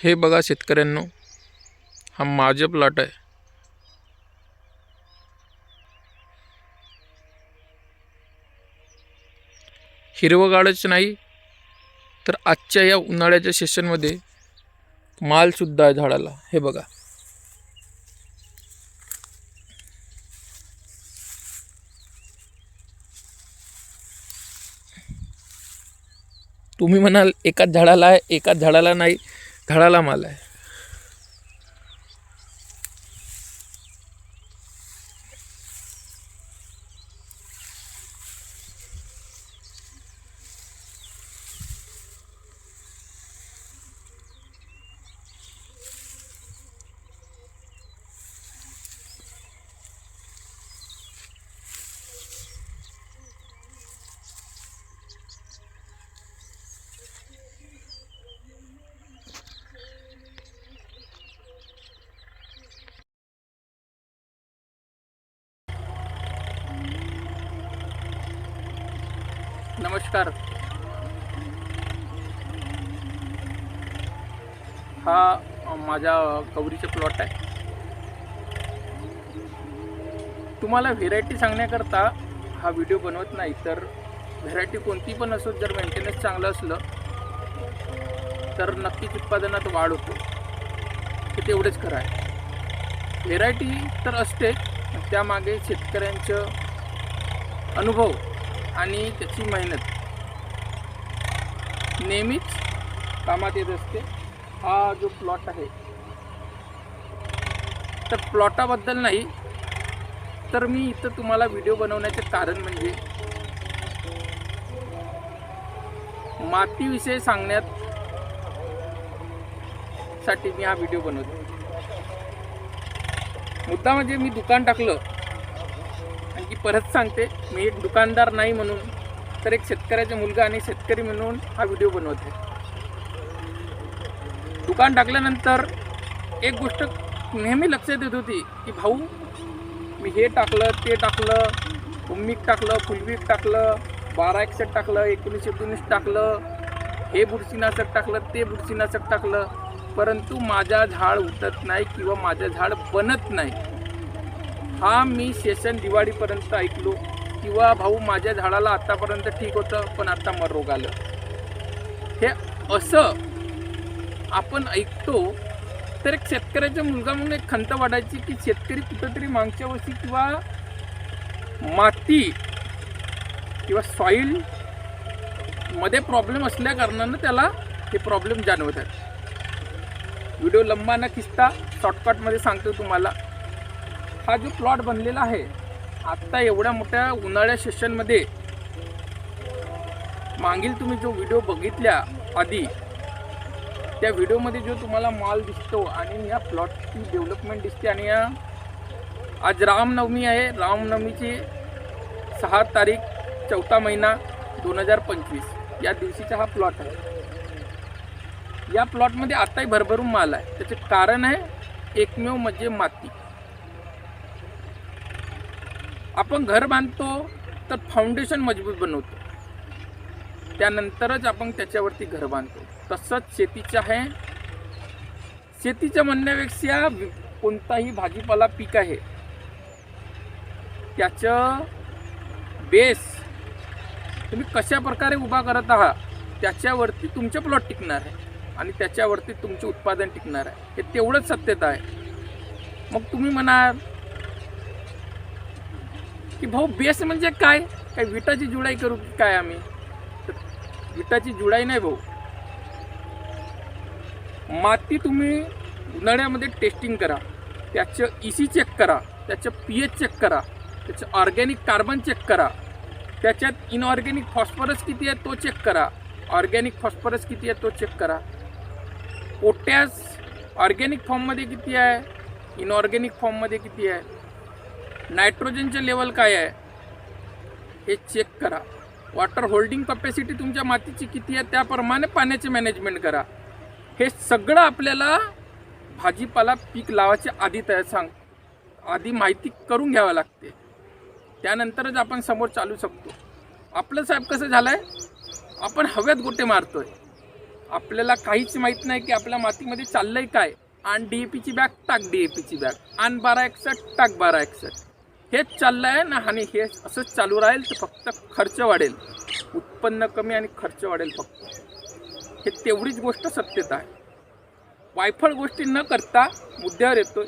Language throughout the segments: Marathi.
हे बघा शेतकऱ्यांनो, हा माझा प्लॉट आहे. हिरवगाळच नाही तर आजच्या या उन्हाळ्याच्या सेशनमध्ये माल सुद्धा आहे झाडाला. हे बघा, तुम्ही म्हणाल एकाच झाडाला आहे, एकाच झाडाला नाही, झाडाला माल आहे. नमस्कार. हा माझा कवरीचा प्लॉट आहे. तुम्हाला व्हेरायटी सांगण्याकरता हा व्हिडिओ बनवत नाही, तर व्हेरायटी कोणती पण असो, जर मेंटेनन्स चांगलं असलं तर नक्कीच उत्पादनात वाढ होतो. हे तेवढेच खरं आहे. व्हेरायटी तर असते, त्यामागे शेतकऱ्यांचं अनुभव आणि त्याची मेहनत नेहमीच कामात येत असते. हा जो प्लॉट आहे, तर प्लॉटाबद्दल नाही, तर मी इथं तुम्हाला व्हिडिओ बनवण्याचे कारण म्हणजे मातीविषयी सांगण्यासाठी मी हा व्हिडिओ बनवतो. मुद्दा म्हणजे मी दुकान टाकलं, आणखी परत सांगते, मी एक दुकानदार नाही म्हणून, तर एक शेतकऱ्याचा मुलगा आणि शेतकरी म्हणून हा व्हिडिओ बनवत आहे. दुकान टाकल्यानंतर एक गोष्ट नेहमी लक्षात येत होती की भाऊ, मी हे टाकलं, ते टाकलं, हुमिक टाकलं, फुलवीक टाकलं, 1261 टाकलं, 1919 टाकलं, हे बुरशीनाशक टाकलं, ते बुरशीनाशक टाकलं, परंतु माझा झाड उठत नाही किंवा माझं झाड बनत नाही. हा मी सेशन दिवाळीपर्यंत ऐकलो, किंवा भाऊ माझ्या झाडाला आत्तापर्यंत ठीक होतं पण आता मर रोग आलं. हे असं आपण ऐकतो, तर एक शेतकऱ्याचा मुलगा म्हणून एक खंत वाटायची की शेतकरी कुठंतरी मागच्या वर्षी किंवा माती किंवा सॉईल मध्ये प्रॉब्लेम असल्या कारणानं त्याला हे प्रॉब्लेम जाणवत आहेत. व्हिडिओ लंबा न खिचता शॉर्टकटमध्ये सांगतो तुम्हाला. हा जो प्लॉट बनलेला आहे आत्ता एवढ्या मोठ्या उन्हाळ्या सेशनमध्ये, मागील तुम्ही जो व्हिडिओ बघितल्या आधी, त्या व्हिडिओमध्ये जो तुम्हाला माल दिसतो आणि या प्लॉटची डेव्हलपमेंट दिसते, आणि या आज रामनवमी आहे, रामनवमीची 6 तारीख 4था महिना 2025 या दिवशीचा हा प्लॉट आहे. या प्लॉटमध्ये आताही भरभरून माल आहे. त्याचे कारण आहे एकमेव म्हणजे माती. आपण घर बांधतो तर फाउंडेशन मजबूत बनवतो, त्यानंतरच आपण त्याच्यावरती घर बांधतो. तसंच शेतीचं आहे. शेतीच्या म्हणण्यापेक्षा कोणताही भाजीपाला पीक आहे, त्याचं बेस तुम्ही कशा प्रकारे उभा करत आहात त्याच्यावरती तुमचे प्लॉट टिकणार आहे आणि त्याच्यावरती तुमचे उत्पादन टिकणार आहे. हे तेवढंच सत्यता आहे. मग तुम्ही म्हणाल की भाऊ बेस म्हणजे काय विटाची जुडाई करू की काय आम्ही? तर विटाची जुडाई नाही भाऊ. माती तुम्ही उन्हाळ्यामध्ये टेस्टिंग करा, त्याचं EC चेक करा, त्याचं pH चेक करा, त्याचं ऑर्गॅनिक कार्बन चेक करा, त्याच्यात इनऑर्गॅनिक फॉस्फरस किती आहे तो चेक करा, ऑर्गॅनिक फॉस्फरस किती आहे तो चेक करा, पोटॅश ऑर्गॅनिक फॉर्ममध्ये किती आहे, इनऑर्गॅनिक फॉर्ममध्ये किती आहे, नायट्रोजनचे लेवल काय आहे हे चेक करा, वॉटर होल्डिंग कॅपॅसिटी तुमच्या मातीची किती आहे त्याप्रमाणे पाण्याचे मॅनेजमेंट करा. हे सगळं आपल्याला भाजीपाला पीक लावायच्या आधी माहिती करून घ्यावं लागते. त्यानंतरच आपण समोर चालू शकतो. आपलं साहेब कसं झालं आहे, आपण हवेत गोटे मारतोय. आपल्याला काहीच माहीत नाही की आपल्या मातीमध्ये चाललंय काय. आणि DAPची बॅग टाक, DAPची बॅग आणि 1261 टाक, 1261 हेच चाललं आहे ना. आणि हे असंच चालू राहील तर फक्त खर्च वाढेल, उत्पन्न कमी आणि खर्च वाढेल फक्त. हे तेवढीच गोष्ट सत्यता आहे. वायफळ गोष्टी न करता मुद्द्यावर येतोय.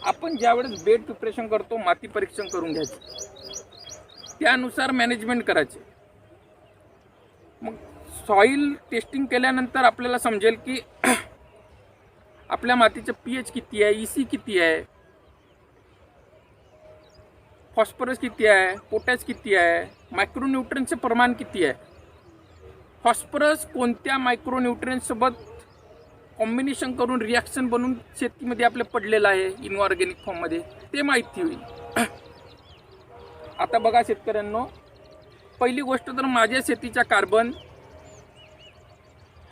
आपण ज्यावेळेस बेड प्रिपरेशन करतो, माती परीक्षण करून घ्यायचं, त्यानुसार मॅनेजमेंट करायचे. मग सॉईल टेस्टिंग केल्यानंतर आपल्याला समजेल की आपल्या मातीचं pH किती आहे, EC किती आहे, फॉस्फरस किती आहे, पोटॅश किती आहे, मायक्रोन्यूट्रियनचे प्रमाण किती आहे. फॉस्फरस कोणत्या मायक्रोन्यूट्रियनसोबत कॉम्बिनेशन करून रिॲक्शन बनवून शेतीमध्ये आपलं पडलेलं आहे इनऑर्गॅनिक फॉर्ममध्ये, ते माहिती होईल. आता बघा शेतकऱ्यांनो, पहिली गोष्ट तर माझ्या शेतीचा कार्बन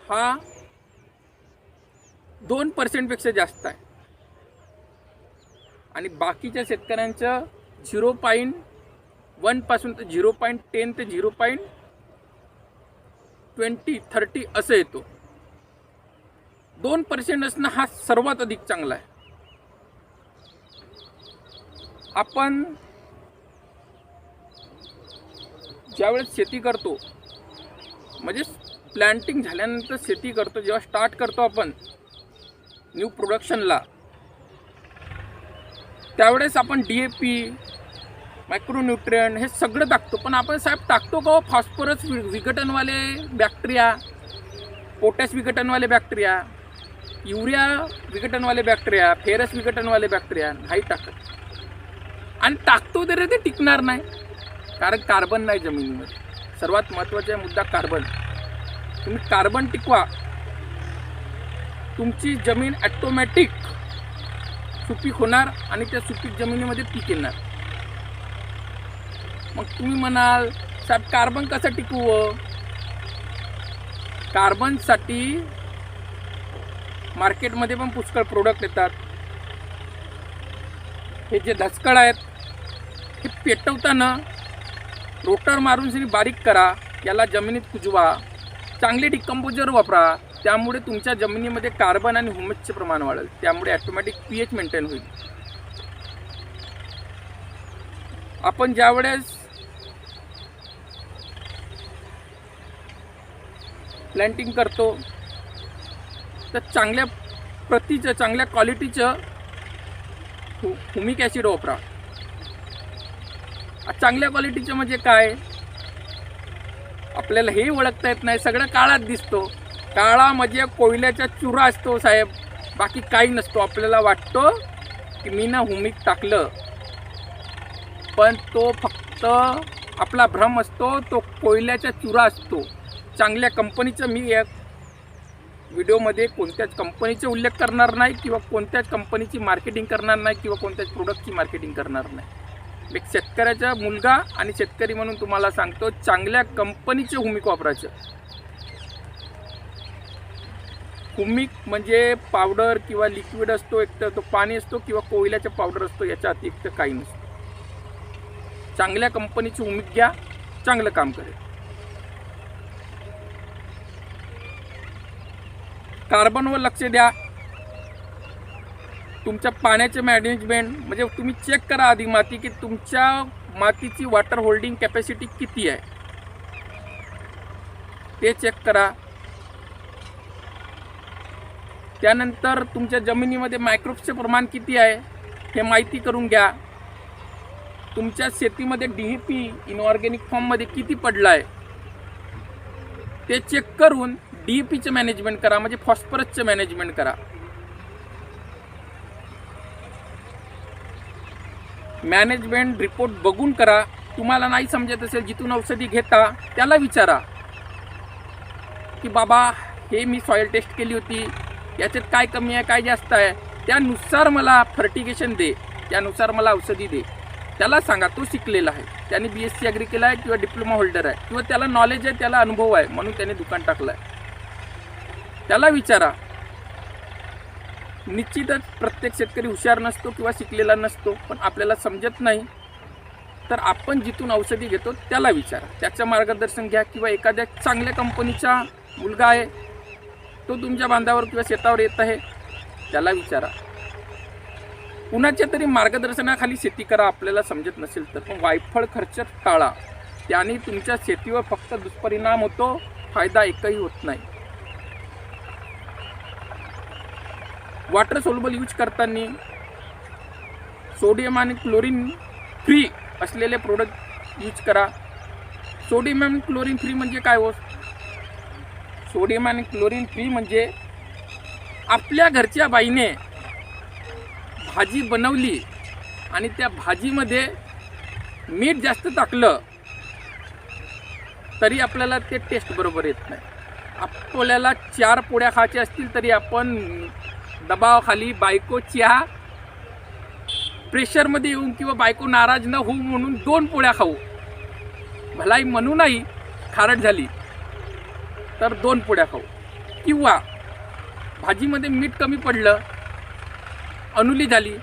हा 2% पेक्षा जास्त आहे आणि बाकीच्या शेतकऱ्यांचं 0.1 पासून तर 0.10 ते 0.20-30 असं येतो. 2% असणं हा सर्वात अधिक चांगला आहे. आपण ज्यावेळेस शेती करतो, म्हणजे प्लॅन्टिंग झाल्यानंतर शेती करतो, जेव्हा स्टार्ट करतो आपण न्यू प्रोडक्शनला, त्यावेळेस आपण DAP, मायक्रोन्यूट्रियन हे सगळं टाकतो. पण आपण साहेब टाकतो का फॉस्फरस विघटनवाले बॅक्टेरिया, पोटॅश विघटनवाले बॅक्टेरिया, युरिया विघटनवाले बॅक्टेरिया, फेरस विघटनवाले बॅक्टेरिया नाही टाकत. आणि टाकतो तरी ते टिकणार नाही, कारण कार्बन नाही जमिनीमध्ये. सर्वात महत्त्वाचा मुद्दा कार्बन. तुम्ही कार्बन टिकवा, तुमची जमीन ॲटोमॅटिक सुपीक होणार आणि त्या सुपीक जमिनीमध्ये पीक येणार. मग तुम्ही म्हणाल साहेब कार्बन कसं टिकवं. कार्बनसाठी मार्केटमध्ये पण पुष्कळ प्रोडक्ट येतात. हे जे धसकळ आहेत हे पेटवताना रोटर मारून बारीक करा, याला जमिनीत कुजवा, चांगले डिकम्पोजर वापरा. त्यामुळे तुमच्या जमिनीमध्ये कार्बन आणि ह्युमसचे प्रमाण वाढेल, त्यामुळे ॲटोमॅटिक pH मेंटेन होईल. आपण ज्यावेळेस प्लॅन्टिंग करतो तर चांगल्या प्रतीचं, चांगल्या क्वालिटीचं ह्युमिक ॲसिड वापरा. चांगल्या क्वालिटीचं म्हणजे काय, आपल्याला हे ओळखता येत नाही, सगळं काळात दिसतो. काळा म्हणजे कोयल्याचा चुरा असतो साहेब, बाकी काही नसतो. आपल्याला वाटतो की मी ना ह्युमिक टाकलं, पण तो फक्त आपला भ्रम असतो, तो कोयल्याचा चुरा असतो. चांगल्या कंपनीचं, मी एक व्हिडिओमध्ये कोणत्याच कंपनीचा उल्लेख करणार नाही किंवा कोणत्याच कंपनीची मार्केटिंग करणार नाही किंवा कोणत्याच प्रोडक्टची मार्केटिंग करणार नाही. एक शेतकऱ्याचा मुलगा आणि शेतकरी म्हणून तुम्हाला सांगतो, चांगल्या कंपनीचे ह्युमिक वापरायचं. ह्युमिक म्हणजे पावडर किंवा लिक्विड असतो, एक तर तो पाणी असतो किंवा कोयल्याचा पावडर असतो, याच्या अतिरिक्त काही नसतं. चांगल्या कंपनीचे ह्युमिक घ्या, चांगलं काम करेल. कार्बनवर लक्ष द्या. तुमच्या पाण्याचे मॅनेजमेंट म्हणजे तुम्ही चेक करा आधी माती, की तुमच्या मातीची वॉटर होल्डिंग कॅपॅसिटी किती आहे ते चेक करा. त्यानंतर तुमच्या जमिनीमध्ये मायक्रोब्सचे प्रमाण किती आहे हे माहिती करून घ्या. तुमच्या शेतीमध्ये DAP इनऑर्गॅनिक फॉर्ममध्ये किती पडला आहे ते चेक करून DAPचे मॅनेजमेंट करा, म्हणजे फॉस्फरसचे मॅनेजमेंट करा. मॅनेजमेंट रिपोर्ट बघून करा. तुम्हाला नाही समजत असेल, जिथून औषधी घेता त्याला विचारा की बाबा हे मी सॉईल टेस्ट केली होती, याच्यात काय कमी आहे काय जास्त आहे, त्यानुसार मला फर्टिगेशन दे, त्यानुसार मला औषधी दे. त्याला सांगा, तो शिकलेला आहे, त्याने BSc ॲग्री केला आहे किंवा डिप्लोमा होल्डर आहे किंवा त्याला नॉलेज आहे, त्याला अनुभव आहे, म्हणून त्याने दुकान टाकलं आहे. त्याला विचारा. निश्चितच प्रत्येक शेतकरी हुशार नसतो किंवा शिकलेला नसतो, पण आपल्याला समजत नाही तर आपण जिथून औषधी घेतो त्याला विचारा, त्याचं मार्गदर्शन घ्या. किंवा एखाद्या चांगल्या कंपनीचा मुलगा आहे तो तुमच्या बांधावर किंवा शेतावर येत आहे त्याला विचारा. कुणाच्या तरी मार्गदर्शनाखाली शेती करा आपल्याला समजत नसेल तर, पण वायफळ खर्च टाळा. त्याने तुमच्या शेतीवर फक्त दुष्परिणाम होतो, फायदा एकही होत नाही. वॉटर सोल्युबल यूज करताना सोडियम आणि क्लोरीन फ्री असलेले प्रोडक्ट यूज करा. सोडियम आणि क्लोरीन फ्री म्हणजे काय हो? सोडियम आणि क्लोरीन फ्री म्हणजे आपल्या घरच्या बाईने भाजी बनवली आणि त्या भाजीमध्ये मीठ जास्त टाकलं तरी आपल्याला ते टेस्ट बरोबर येत नाही. आपल्याला 4 पोळ्या खायच्या असतील तरी आपण दबावाखाली बायकोच्या प्रेशरमध्ये येऊन किंवा बायको नाराज न होऊ म्हणून 2 पोळ्या खाऊ. भलाई म्हणू नाही खारट झाली तर 2 पोळ्या खाऊ. किंवा भाजीमध्ये मीठ कमी पडलं, अनुली झाली,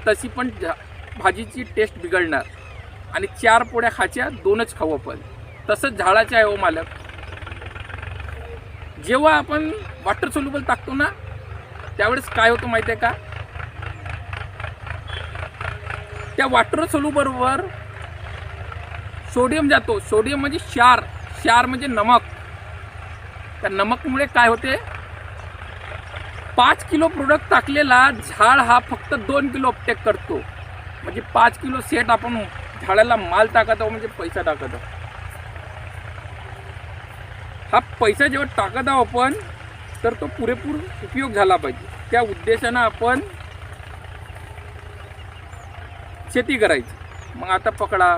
तशी पण भाजीची टेस्ट बिघडणार आणि 4 पोळ्या खायच्या 2च खाऊ आपण. तसंच झाडाचं आहे हो मालक. जेव्हा आपण वॉटर सोल्युबल टाकतो ना त्यावेळेस काय होतं माहिती आहे का? त्या वॉटर सोल्युबलवर सोडियम जातो. सोडियम म्हणजे क्षार म्हणजे नमक. त्या नमकमुळे काय होते? 5 किलो प्रोडक्ट टाकलेला झाड हा फक्त 2 किलो अपटेक करतो. म्हणजे 5 किलो सेट आपण झाडाला माल टाकत आहो म्हणजे पैसा टाकत आहो. हा पैसा जेव्हा टाकत आहो आपण तर तो पुरेपूर उपयोग झाला पाहिजे. त्या उद्देशानं आपण शेती करायची. मग आता पकडा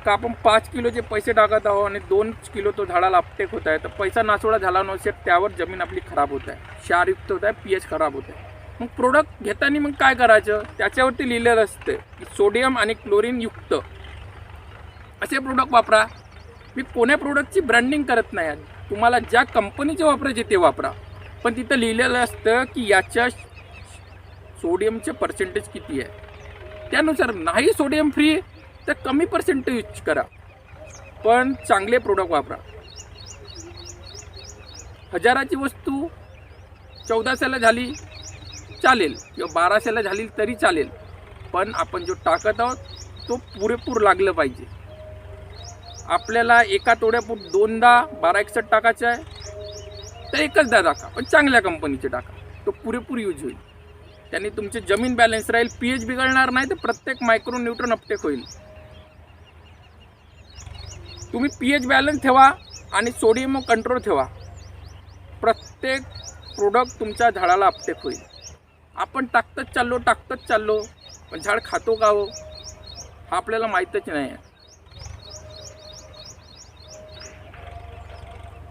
का आपण 5 किलोचे पैसे टाकत आहोत आणि 2 किलो तो झाडाला अपटेक होत आहे, तर पैसा नासोडा झाला नसेल, त्यावर जमीन आपली खराब होत आहे, क्षारयुक्त होत आहे, pH खराब होत आहे. मग प्रोडक्ट घेताना मग काय करायचं? त्याच्यावरती लिहिलेलं असते की सोडियम आणि क्लोरीन युक्त असे प्रोडक्ट वापरा. मी कोण्या प्रोडक्टची ब्रँडिंग करत नाही. तुम्हाला ज्या कंपनीचे वापरायचे ते वापरा, पण तिथं लिहिलेलं असतं की याच्या सोडियमचे पर्सेंटेज किती आहे. त्यानुसार नाही सोडियम फ्री तर कमी पर्सेंटेज यूज करा, पण चांगले प्रोडक्ट वापरा. 1000ची वस्तू 1400ला झाली चालेल किंवा 1200ला झाली तरी चालेल, पण आपण जो टाकत आहोत तो पुरेपूर लागलं पाहिजे. आपल्याला एका तोड्यापूर 2दा 1261 टाकायचं आहे तर 1दा टाका, पण चांगल्या कंपनीचे टाका. तो पुरेपूर यूज होईल. त्याने तुमचे जमीन बॅलन्स राहील, pH बिघडणार नाही, तर प्रत्येक मायक्रो न्यूट्रन अपटेक होईल. तुम्ही pH बॅलन्स ठेवा आणि सोडियम कंट्रोल ठेवा. प्रत्येक प्रोडक्ट तुमच्या झाडाला अपटेक होईल. आपण टाकतच चाललो, पण झाड खातो का हो हा आपल्याला माहीतच नाही आहे.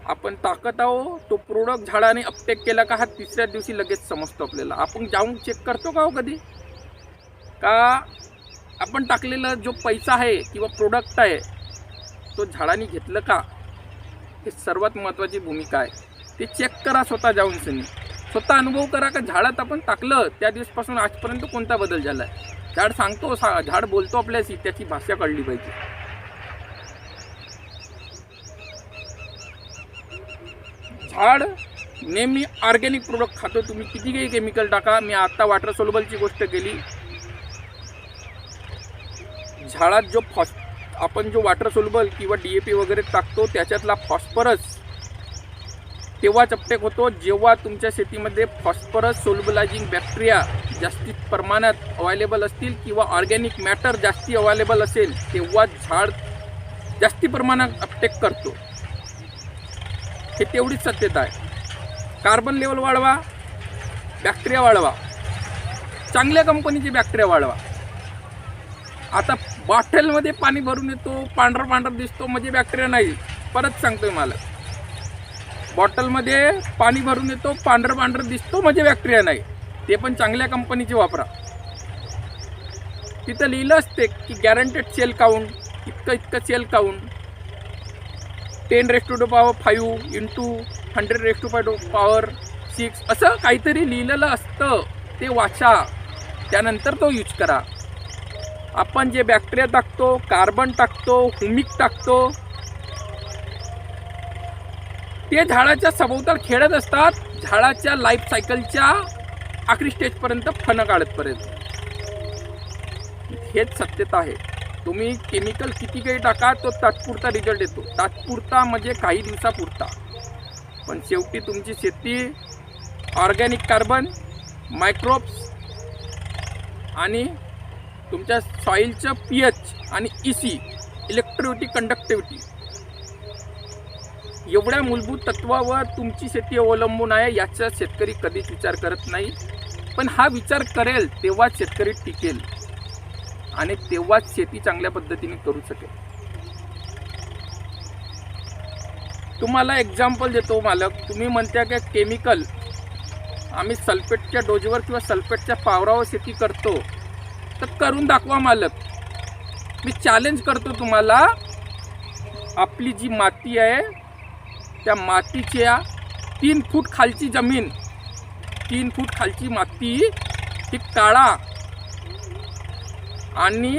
आपण टाकत आहो तो प्रोडक्ट झाडाने अपटेक केला का हा 3ऱ्या दिवशी लगेच समजतो आपल्याला. आपण जाऊन चेक करतो का हो कधी? का आपण टाकलेला जो पैसा आहे किंवा प्रोडक्ट आहे तो झाडाने घेतलं का? हे सर्वात महत्त्वाची भूमिका आहे. ते चेक करा स्वतः जाऊन. स्वतः अनुभव करा का झाडात आपण टाकलं त्या दिवसपासून आजपर्यंत कोणता बदल झाला आहे. झाड सांगतो, झाड बोलतो आपल्याशी, त्याची भाषा कळली पाहिजे. झाड नेहमी ऑर्गॅनिक प्रोडक्ट खातो. तुम्ही किती काही केमिकल टाका. मी आता वॉटर सोल्युबलची गोष्ट केली. झाडात जो आपण जो वॉटर सोल्युबल किंवा DAP वगैरे टाकतो त्याच्यातला फॉस्फरस तेव्हाच अपटेक होतो जेव्हा तुमच्या शेतीमध्ये फॉस्फरस सोल्युबलायझिंग बॅक्टेरिया जास्ती प्रमाणात अवेलेबल असतील किंवा ऑर्गॅनिक मॅटर जास्ती अवेलेबल असेल तेव्हा झाड जास्ती प्रमाणात अपटेक करतो. हे तेवढीच सत्यता आहे. कार्बन लेवल वाढवा, बॅक्टेरिया वाढवा, चांगल्या कंपनीचे बॅक्टेरिया वाढवा. आता बॉटलमध्ये पाणी भरून येतो, पांढरा दिसतो म्हणजे बॅक्टेरिया नाही. परत सांगतोय मला, बॉटलमध्ये पाणी भरून येतो, पांढरा दिसतो म्हणजे बॅक्टेरिया नाही. ते पण चांगल्या कंपनीचे वापरा. तिथं लिहिलं असते की गॅरंटेड सेल काउंट, इतकं सेल काउंट, 10⁵5 इंटू 100⁵6 असं काहीतरी लिहिलेलं असतं. ते वाचा, त्यानंतर तो यूज करा. आपण जे बॅक्टेरिया टाकतो, कार्बन टाकतो, हुमिक टाकतो, ते झाडाच्या सभोवताल खेळत असतात, झाडाच्या लाईफ सायकलच्या आखरी स्टेजपर्यंत फणं काढतपर्यंत. हेच सत्यता आहे. तुम्ही केमिकल किती काही टाका, तो तात्पुरता रिझल्ट येतो. तात्पुरता म्हणजे काही दिवसापुरता, पण शेवटी तुमची शेती ऑर्गॅनिक कार्बन, मायक्रोब्स आणि तुमच्या सॉईलचं pH आणि EC, इलेक्ट्रिसिटी कंडक्टिव्हिटी, एवढ्या मूलभूत तत्वावर तुमची शेती अवलंबून आहे. याचा शेतकरी कधीच विचार करत नाही. पण हा विचार करेल तेव्हाच शेतकरी टिकेल आणि तेव्हाच शेती चांगल्या पद्धतीने करू शकेल. तुम्हाला एक्झाम्पल देतो मालक. तुम्ही म्हणता की केमिकल आम्ही सल्फेटच्या डोजवर किंवा सल्फेटच्या पावरावर शेती करतो, तर करून दाखवा मालक. मी चॅलेंज करतो तुम्हाला. आपली जी माती आहे त्या मातीच्या 3 फूट खालची जमीन, 3 फूट खालची माती ही काढा आणि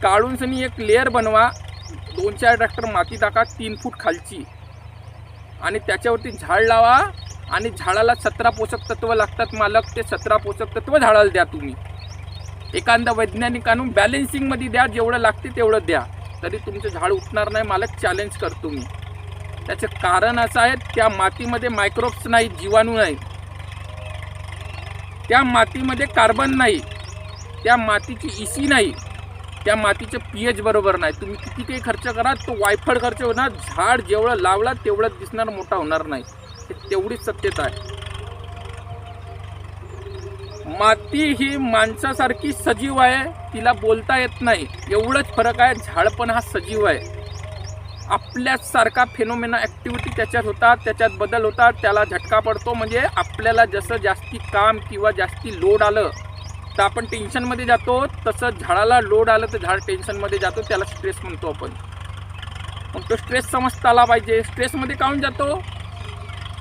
काढून सनी एक लेअर बनवा. 2-4 ट्रॅक्टर माती टाका 3 फूट खालची आणि त्याच्यावरती झाड लावा. आणि झाडाला 17 पोषक तत्व लागतात मालक. ते 17 पोषक तत्व झाडाला द्या. तुम्ही एखादा वैज्ञानिक आणून बॅलेन्सिंगमध्ये द्या, जेवढं लागते तेवढं द्या, तरी तुमचं झाड उठणार नाही मालक. चॅलेंज करतो मी. त्याचं कारण असं आहे, त्या मातीमध्ये मायक्रोब्स नाही, जीवाणू नाही, त्या मातीमध्ये कार्बन नाही, त्या मातीची EC नाही, त्या मातीचं pH बरोबर नाही. तुम्ही किती काही खर्च करा, तो वायफळ खर्च होणार. झाड जेवढं लावला तेवढं दिसणार, मोठा होणार नाही. तेवढीच सत्यता आहे. माती ही माणसासारखी सजीव आहे, तिला बोलता येत नाही, एवढंच फरक आहे. झाड पण हा सजीव आहे. आपल्यासारखा फेनोमेना ॲक्टिव्हिटी त्याच्यात होतात, त्याच्यात बदल होतात, त्याला झटका पडतो. म्हणजे आपल्याला जसं जास्ती काम किंवा जास्ती लोड आलं तर आपण टेन्शनमध्ये जातो, तसं झाडाला लोड आलं तर झाड टेन्शनमध्ये जातो. त्याला स्ट्रेस म्हणतो आपण. मग तो स्ट्रेस समजता आला पाहिजे. स्ट्रेसमध्ये काहून जातो?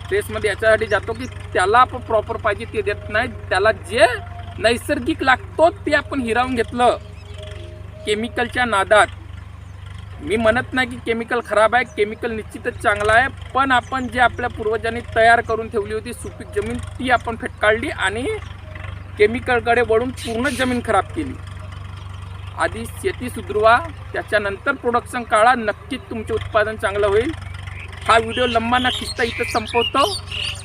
स्ट्रेसमध्ये याच्यासाठी जातो की त्याला आपण प्रॉपर पाहिजे ते देत नाही. त्याला जे नैसर्गिक लागतो ते आपण हिरावून घेतलं केमिकलच्या नादात. मी म्हणत नाही की केमिकल खराब आहे, केमिकल निश्चितच चांगला आहे, पण आपण जे आपल्या पूर्वजांनी तयार करून ठेवली होती सुपीक जमीन, ती आपण फेटकाळली आणि केमिकलकडे वळून पूर्ण जमीन खराब केली. आधी शेती सुधरवा, त्याच्यानंतर प्रोडक्शन काढा, नक्कीच तुमचे उत्पादन चांगलं होईल. हा व्हिडिओ लंबा न खिचता इथं संपवतो.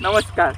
नमस्कार.